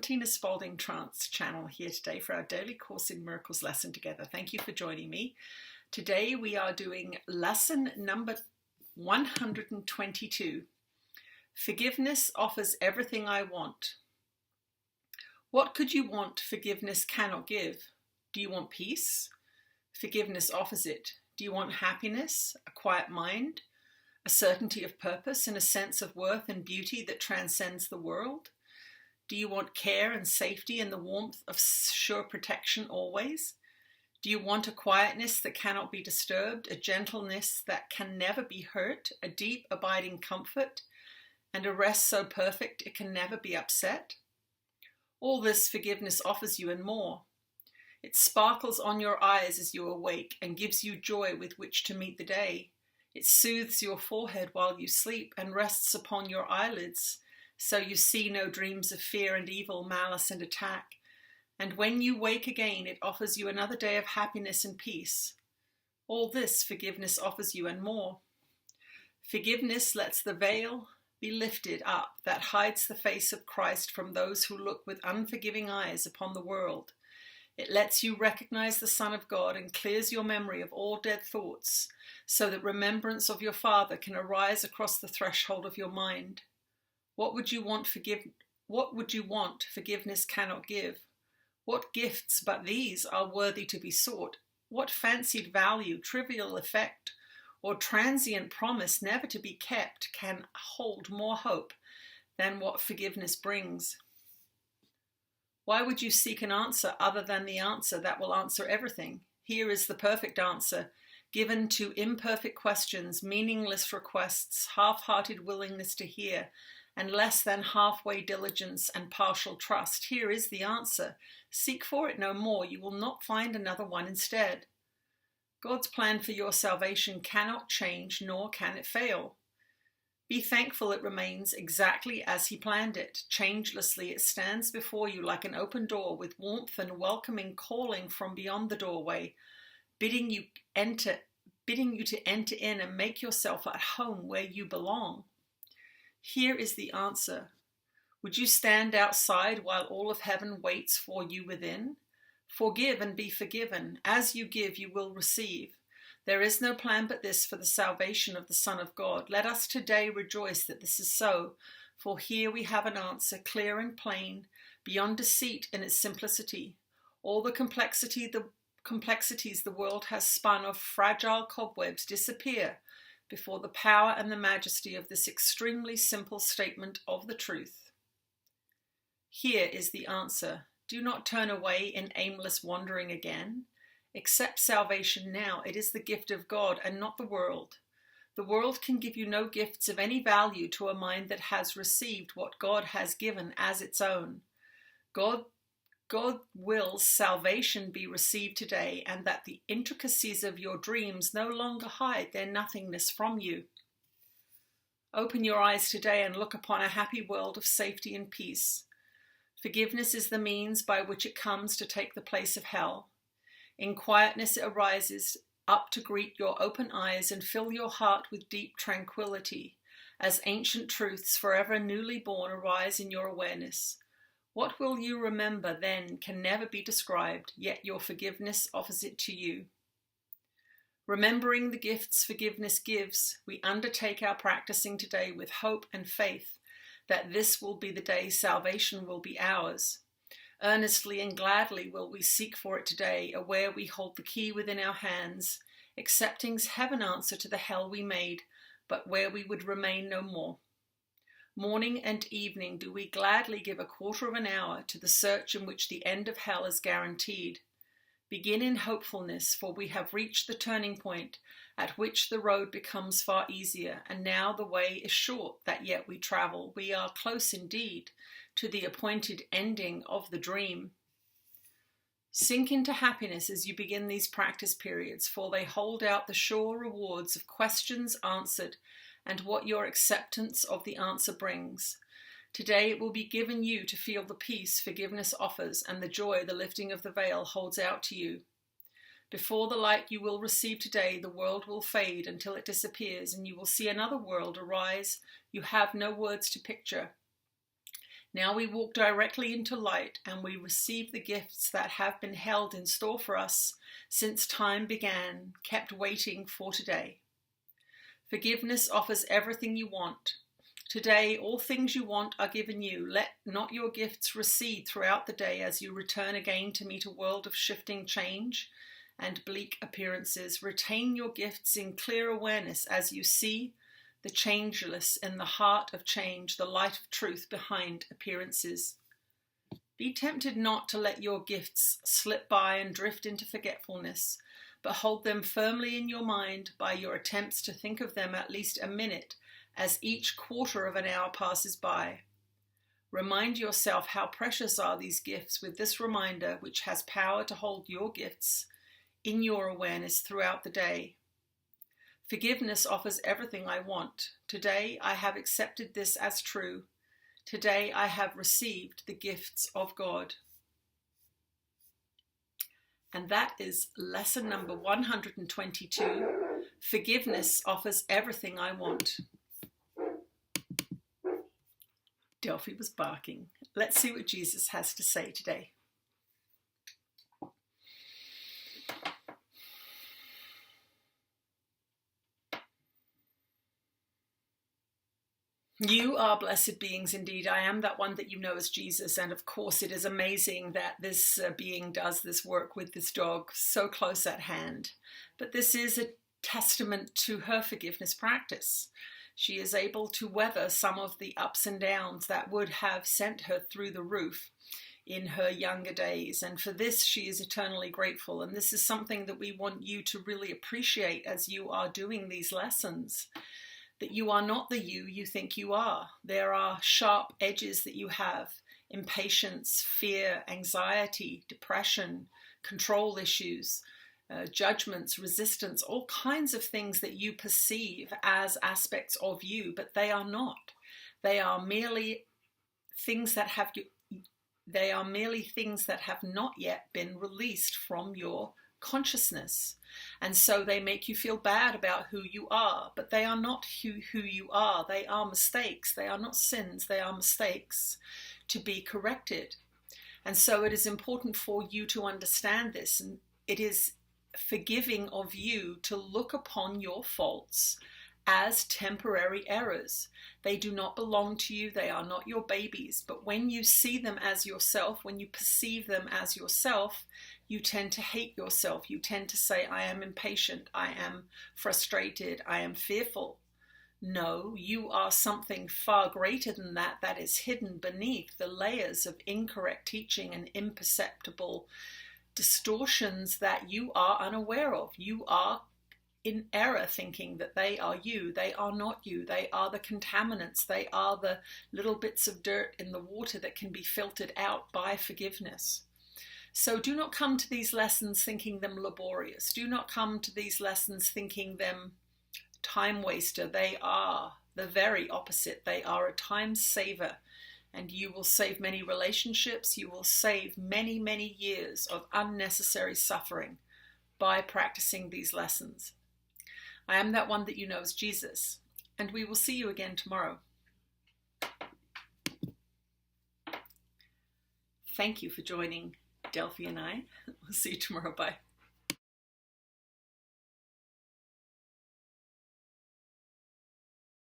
Tina Spalding Trance channel here today for our daily Course in Miracles lesson together. Thank you for joining me. Today we are doing lesson number 122. Forgiveness offers everything I want. What could you want forgiveness cannot give? Do you want peace? Forgiveness offers it. Do you want happiness, a quiet mind, a certainty of purpose, and a sense of worth and beauty that transcends the world? Do you want care and safety and the warmth of sure protection always? Do you want a quietness that cannot be disturbed, a gentleness that can never be hurt, a deep abiding comfort, and a rest so perfect it can never be upset? All this forgiveness offers you and more. It sparkles on your eyes as you awake and gives you joy with which to meet the day. It soothes your forehead while you sleep and rests upon your eyelids, so you see no dreams of fear and evil, malice and attack. And when you wake again, it offers you another day of happiness and peace. All this forgiveness offers you and more. Forgiveness lets the veil be lifted up that hides the face of Christ from those who look with unforgiving eyes upon the world. It lets you recognize the Son of God and clears your memory of all dead thoughts, so that remembrance of your Father can arise across the threshold of your mind. What would you want forgiveness cannot give? What gifts but these are worthy to be sought? What fancied value, trivial effect, or transient promise never to be kept can hold more hope than what forgiveness brings? Why would you seek an answer other than the answer that will answer everything? Here is the perfect answer, given to imperfect questions, meaningless requests, half-hearted willingness to hear, and less than halfway diligence and partial trust. Here is the answer. Seek for it no more. You will not find another one instead. God's plan for your salvation cannot change, nor can it fail. Be thankful it remains exactly as He planned it. Changelessly, it stands before you like an open door with warmth and welcoming calling from beyond the doorway, bidding you to enter in and make yourself at home where you belong. Here is the answer. Would you stand outside while all of heaven waits for you within? Forgive and be forgiven. As you give, you will receive. There is no plan but this for the salvation of the Son of God. Let us today rejoice that this is so, for here we have an answer, clear and plain, beyond deceit in its simplicity. All the complexities the world has spun of fragile cobwebs disappear before the power and the majesty of this extremely simple statement of the truth. Here is the answer. Do not turn away in aimless wandering again. Accept salvation now. It is the gift of God and not the world. The world can give you no gifts of any value to a mind that has received what God has given as its own. God wills salvation be received today, and that the intricacies of your dreams no longer hide their nothingness from you. Open your eyes today and look upon a happy world of safety and peace. Forgiveness is the means by which it comes to take the place of hell. In quietness it arises up to greet your open eyes and fill your heart with deep tranquility, as ancient truths forever newly born arise in your awareness. What will you remember then can never be described, yet your forgiveness offers it to you. Remembering the gifts forgiveness gives, we undertake our practicing today with hope and faith that this will be the day salvation will be ours. Earnestly and gladly will we seek for it today, aware we hold the key within our hands, accepting's heaven answer to the hell we made, but where we would remain no more. Morning and evening do we gladly give a quarter of an hour to the search in which the end of hell is guaranteed. Begin in hopefulness, for we have reached the turning point at which the road becomes far easier, and now the way is short that yet we travel. We are close indeed to the appointed ending of the dream. Sink into happiness as you begin these practice periods, for they hold out the sure rewards of questions answered and what your acceptance of the answer brings. Today it will be given you to feel the peace forgiveness offers and the joy the lifting of the veil holds out to you. Before the light you will receive today, the world will fade until it disappears, and you will see another world arise you have no words to picture. Now we walk directly into light, and we receive the gifts that have been held in store for us since time began, kept waiting for today. Forgiveness offers everything you want. Today, all things you want are given you. Let not your gifts recede throughout the day as you return again to meet a world of shifting change and bleak appearances. Retain your gifts in clear awareness as you see the changeless in the heart of change, the light of truth behind appearances. Be tempted not to let your gifts slip by and drift into forgetfulness, but hold them firmly in your mind by your attempts to think of them at least a minute as each quarter of an hour passes by. Remind yourself how precious are these gifts with this reminder, which has power to hold your gifts in your awareness throughout the day. Forgiveness offers everything I want. Today I have accepted this as true. Today I have received the gifts of God. And that is lesson number 122. Forgiveness offers everything I want. Delphi was barking. Let's see what Jesus has to say today. You are blessed beings indeed. I am that one that you know as Jesus. And of course, it is amazing that this being does this work with this dog so close at hand. But this is a testament to her forgiveness practice. She is able to weather some of the ups and downs that would have sent her through the roof in her younger days. And for this, she is eternally grateful. And this is something that we want you to really appreciate as you are doing these lessons. That you are not the you think you are. There are sharp edges that you have: impatience, fear, anxiety, depression, control issues, judgments, resistance, all kinds of things that you perceive as aspects of you, but they are not. They are merely things that have not yet been released from your consciousness. And so they make you feel bad about who you are, but they are not who you are. They are mistakes. They are not sins. They are mistakes to be corrected. And so it is important for you to understand this. And it is forgiving of you to look upon your faults as temporary errors. They do not belong to you. They are not your babies. But when you see them as yourself, when you perceive them as yourself, you tend to hate yourself. You tend to say, I am impatient, I am frustrated, I am fearful. No, you are something far greater than that, that is hidden beneath the layers of incorrect teaching and imperceptible distortions that you are unaware of. You are in error thinking that they are you. They are not you. They are the contaminants. They are the little bits of dirt in the water that can be filtered out by forgiveness. So do not come to these lessons thinking them laborious. Do not come to these lessons thinking them time waster. They are the very opposite. They are a time saver, and you will save many relationships. You will save many, many years of unnecessary suffering by practicing these lessons. I am that one that you know as Jesus, and we will see you again tomorrow. Thank you for joining Delphi and I. We'll see you tomorrow. Bye.